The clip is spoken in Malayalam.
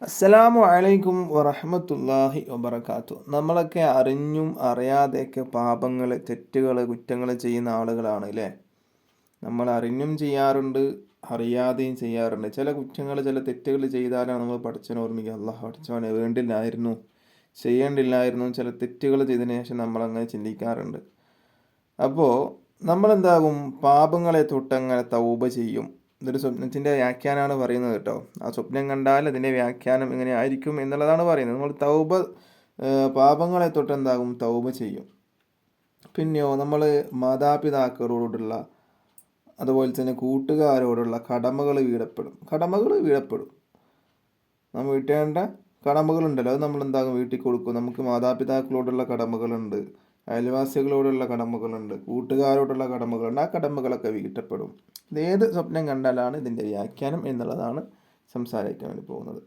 അസ്സലാമു അലൈക്കും വറഹ്മത്തുള്ളാഹി വബറകാത്തു. നമ്മളൊക്കെ അറിഞ്ഞും അറിയാതെയൊക്കെ പാപങ്ങൾ, തെറ്റുകൾ, കുറ്റങ്ങൾ ചെയ്യുന്ന ആളുകളാണ് അല്ലേ? നമ്മൾ അറിഞ്ഞും ചെയ്യാറുണ്ട്, അറിയാതെയും ചെയ്യാറുണ്ട്. ചില കുറ്റങ്ങൾ, ചില തെറ്റുകൾ ചെയ്താലാണ് നമ്മൾ പടച്ചവനെ ഓർമ്മിക്കുക. അല്ലാഹ് പടച്ചവനെ വേണ്ടില്ലായിരുന്നു, ചെയ്യേണ്ടില്ലായിരുന്നു. ചില തെറ്റുകൾ ചെയ്തതിന് ശേഷം നമ്മളങ്ങനെ ചിന്തിക്കാറുണ്ട്. അപ്പോൾ നമ്മളെന്താകും, പാപങ്ങളെ തൊട്ടങ്ങനെ തൗബ ചെയ്യും. ഇതൊരു സ്വപ്നത്തിൻ്റെ വ്യാഖ്യാനമാണ് പറയുന്നത് കേട്ടോ. ആ സ്വപ്നം കണ്ടാൽ അതിൻ്റെ വ്യാഖ്യാനം ഇങ്ങനെ ആയിരിക്കും എന്നുള്ളതാണ് പറയുന്നത്. നമ്മൾ പാപങ്ങളെ തൊട്ട് എന്താകും, തൗബ ചെയ്യും. പിന്നെയോ നമ്മൾ മാതാപിതാക്കളോടുള്ള, അതുപോലെ തന്നെ കൂട്ടുകാരോടുള്ള കടമകൾ വീടപ്പെടും. നമ്മൾ വീട്ടേണ്ട കടമകളുണ്ടല്ലോ, അത് നമ്മൾ എന്താകും, വീട്ടിൽ കൊടുക്കും. നമുക്ക് മാതാപിതാക്കളോടുള്ള കടമകളുണ്ട്, അയൽവാസികളോടുള്ള കടമകളുണ്ട്, കൂട്ടുകാരോടുള്ള കടമകളുണ്ട്. ആ കടമകളൊക്കെ വീട്ടപ്പെടും. ഇത് ഏത് സ്വപ്നം കണ്ടാലാണ് ഇതിൻ്റെ വ്യാഖ്യാനം എന്നുള്ളതാണ് സംസാരിക്കാൻ വേണ്ടി പോകുന്നത്.